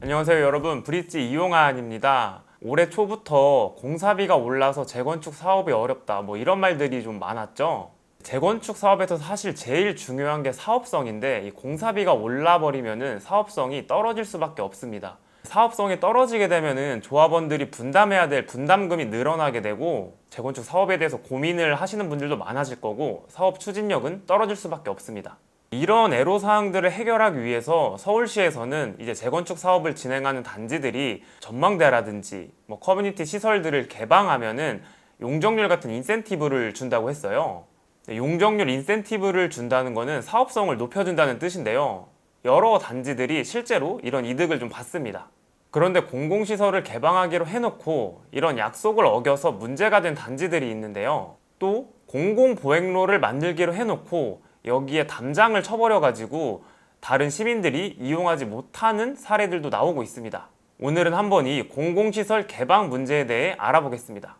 안녕하세요 여러분, 브릿지 이용환입니다. 올해 초부터 공사비가 올라서 재건축 사업이 어렵다 이런 말들이 좀 많았죠. 재건축 사업에서 사실 제일 중요한 게 사업성인데, 이 공사비가 올라버리면은 사업성이 떨어질 수밖에 없습니다. 사업성이 떨어지게 되면은 조합원들이 분담해야 될 분담금이 늘어나게 되고, 재건축 사업에 대해서 고민을 하시는 분들도 많아질 거고, 사업 추진력은 떨어질 수밖에 없습니다. 이런 애로사항들을 해결하기 위해서 서울시에서는 이제 재건축 사업을 진행하는 단지들이 전망대라든지 커뮤니티 시설들을 개방하면은 용적률 같은 인센티브를 준다고 했어요. 용적률 인센티브를 준다는 거는 사업성을 높여준다는 뜻인데요. 여러 단지들이 실제로 이런 이득을 좀 받습니다. 그런데 공공시설을 개방하기로 해놓고 이런 약속을 어겨서 문제가 된 단지들이 있는데요. 또 공공보행로를 만들기로 해놓고 여기에 담장을 쳐버려가지고 다른 시민들이 이용하지 못하는 사례들도 나오고 있습니다. 오늘은 한번 이 공공시설 개방 문제에 대해 알아보겠습니다.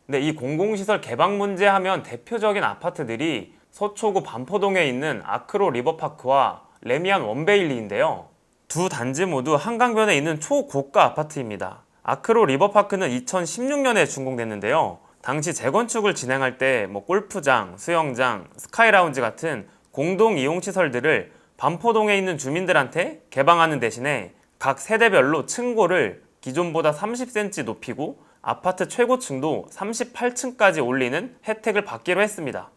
근데 이 공공시설 개방 문제 하면 대표적인 아파트들이 서초구 반포동에 있는 아크로 리버파크와 레미안 원베일리인데요. 두 단지 모두 한강변에 있는 초고가 아파트입니다. 아크로 리버파크는 2016년에 준공됐는데요. 당시 재건축을 진행할 때 골프장, 수영장, 스카이라운지 같은 공동 이용시설들을 반포동에 있는 주민들한테 개방하는 대신에 각 세대별로 층고를 기존보다 30cm 높이고 아파트 최고층도 38층까지 올리는 혜택을 받기로 했습니다.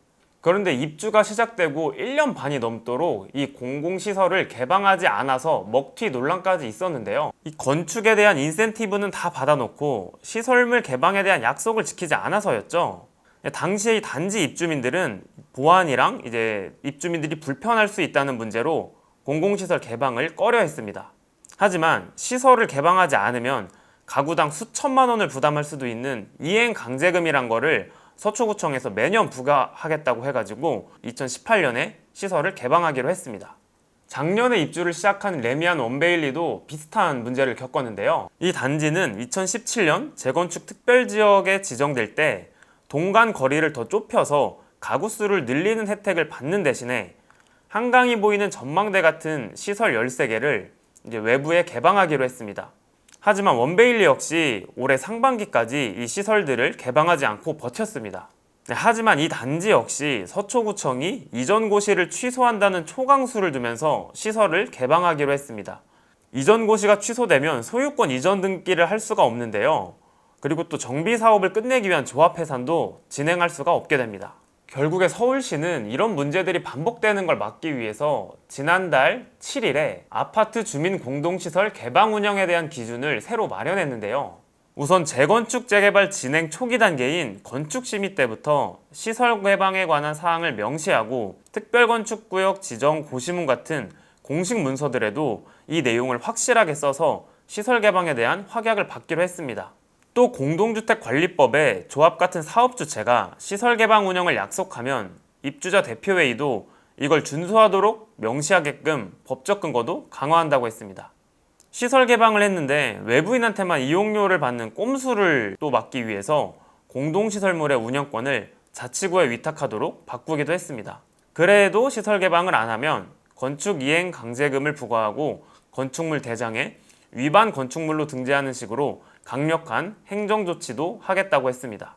그런데 입주가 시작되고 1년 반이 넘도록 이 공공시설을 개방하지 않아서 먹튀 논란까지 있었는데요. 이 건축에 대한 인센티브는 다 받아놓고 시설물 개방에 대한 약속을 지키지 않아서였죠. 당시에 이 단지 입주민들은 보안이랑 이제 입주민들이 불편할 수 있다는 문제로 공공시설 개방을 꺼려했습니다. 하지만 시설을 개방하지 않으면 가구당 수천만 원을 부담할 수도 있는 이행 강제금이란 거를 서초구청에서 매년 부과하겠다고 해가지고 2018년에 시설을 개방하기로 했습니다. 작년에 입주를 시작한 레미안 원베일리도 비슷한 문제를 겪었는데요. 이 단지는 2017년 재건축 특별지역에 지정될 때 동간 거리를 더 좁혀서 가구 수를 늘리는 혜택을 받는 대신에 한강이 보이는 전망대 같은 시설 13개를 이제 외부에 개방하기로 했습니다. 하지만 원베일리 역시 올해 상반기까지 이 시설들을 개방하지 않고 버텼습니다. 하지만 이 단지 역시 서초구청이 이전 고시를 취소한다는 초강수를 두면서 시설을 개방하기로 했습니다. 이전 고시가 취소되면 소유권 이전 등기를 할 수가 없는데요. 그리고 또 정비 사업을 끝내기 위한 조합 해산도 진행할 수가 없게 됩니다. 결국에 서울시는 이런 문제들이 반복되는 걸 막기 위해서 지난달 7일에 아파트 주민 공동시설 개방 운영에 대한 기준을 새로 마련했는데요. 우선 재건축 재개발 진행 초기 단계인 건축 심의 때부터 시설 개방에 관한 사항을 명시하고 특별건축구역 지정 고시문 같은 공식 문서들에도 이 내용을 확실하게 써서 시설 개방에 대한 확약을 받기로 했습니다. 또 공동주택관리법에 조합 같은 사업주체가 시설 개방 운영을 약속하면 입주자 대표회의도 이걸 준수하도록 명시하게끔 법적 근거도 강화한다고 했습니다. 시설 개방을 했는데 외부인한테만 이용료를 받는 꼼수를 또 막기 위해서 공동시설물의 운영권을 자치구에 위탁하도록 바꾸기도 했습니다. 그래도 시설 개방을 안 하면 건축 이행 강제금을 부과하고 건축물 대장에 위반 건축물로 등재하는 식으로 강력한 행정조치도 하겠다고 했습니다.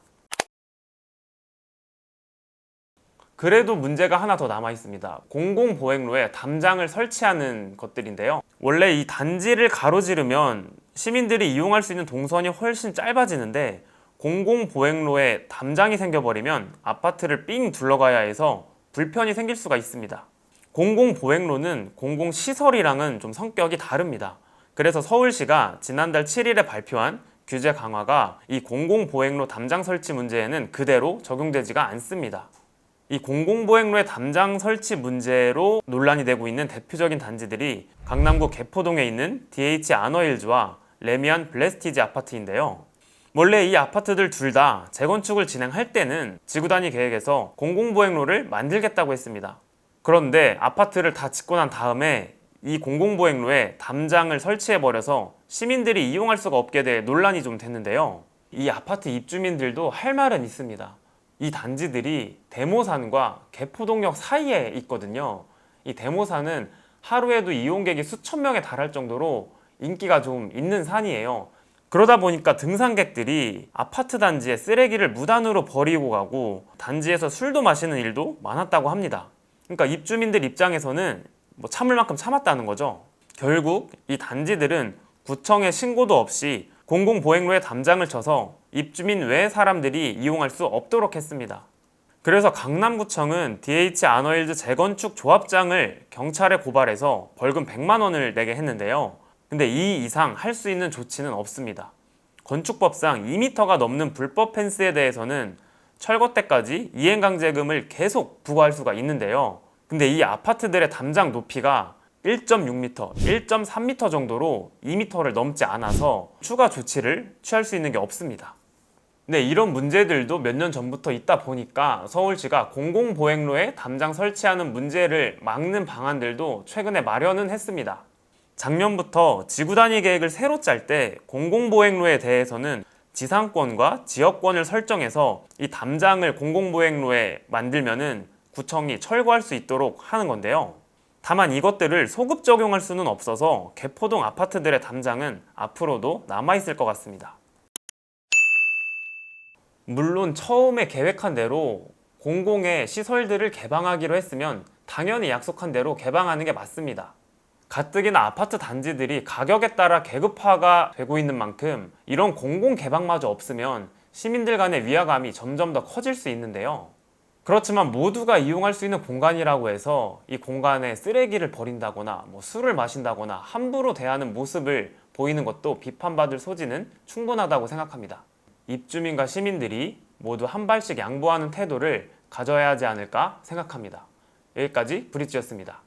그래도 문제가 하나 더 남아 있습니다. 공공보행로에 담장을 설치하는 것들인데요. 원래 이 단지를 가로지르면 시민들이 이용할 수 있는 동선이 훨씬 짧아지는데 공공보행로에 담장이 생겨버리면 아파트를 삥 둘러가야 해서 불편이 생길 수가 있습니다. 공공보행로는 공공시설이랑은 좀 성격이 다릅니다. 그래서 서울시가 지난달 7일에 발표한 규제 강화가 이 공공보행로 담장 설치 문제에는 그대로 적용되지가 않습니다. 이 공공보행로의 담장 설치 문제로 논란이 되고 있는 대표적인 단지들이 강남구 개포동에 있는 DH 아너힐즈와 레미안 블레스티지 아파트인데요. 원래 이 아파트들 둘 다 재건축을 진행할 때는 지구단위 계획에서 공공보행로를 만들겠다고 했습니다. 그런데 아파트를 다 짓고 난 다음에 이 공공보행로에 담장을 설치해버려서 시민들이 이용할 수가 없게 돼 논란이 좀 됐는데요. 이 아파트 입주민들도 할 말은 있습니다. 이 단지들이 대모산과 개포동역 사이에 있거든요. 이 대모산은 하루에도 이용객이 수천 명에 달할 정도로 인기가 좀 있는 산이에요. 그러다 보니까 등산객들이 아파트 단지에 쓰레기를 무단으로 버리고 가고 단지에서 술도 마시는 일도 많았다고 합니다. 그러니까 입주민들 입장에서는 참을 만큼 참았다는 거죠. 결국 이 단지들은 구청에 신고도 없이 공공보행로에 담장을 쳐서 입주민 외 사람들이 이용할 수 없도록 했습니다. 그래서 강남구청은 DH 아너힐즈 재건축 조합장을 경찰에 고발해서 벌금 100만 원을 내게 했는데요. 근데 이 이상 할 수 있는 조치는 없습니다. 건축법상 2m가 넘는 불법 펜스에 대해서는 철거 때까지 이행강제금을 계속 부과할 수가 있는데요. 근데 이 아파트들의 담장 높이가 1.6m, 1.3m 정도로 2m를 넘지 않아서 추가 조치를 취할 수 있는 게 없습니다. 네, 이런 문제들도 몇 년 전부터 있다 보니까 서울시가 공공보행로에 담장 설치하는 문제를 막는 방안들도 최근에 마련은 했습니다. 작년부터 지구단위 계획을 새로 짤 때 공공보행로에 대해서는 지상권과 지역권을 설정해서 이 담장을 공공보행로에 만들면은 구청이 철거할 수 있도록 하는 건데요. 다만 이것들을 소급 적용할 수는 없어서 개포동 아파트들의 담장은 앞으로도 남아있을 것 같습니다. 물론 처음에 계획한 대로 공공의 시설들을 개방하기로 했으면 당연히 약속한 대로 개방하는 게 맞습니다. 가뜩이나 아파트 단지들이 가격에 따라 계급화가 되고 있는 만큼 이런 공공 개방마저 없으면 시민들 간의 위화감이 점점 더 커질 수 있는데요. 그렇지만 모두가 이용할 수 있는 공간이라고 해서 이 공간에 쓰레기를 버린다거나 술을 마신다거나 함부로 대하는 모습을 보이는 것도 비판받을 소지는 충분하다고 생각합니다. 입주민과 시민들이 모두 한 발씩 양보하는 태도를 가져야 하지 않을까 생각합니다. 여기까지 브릿지였습니다.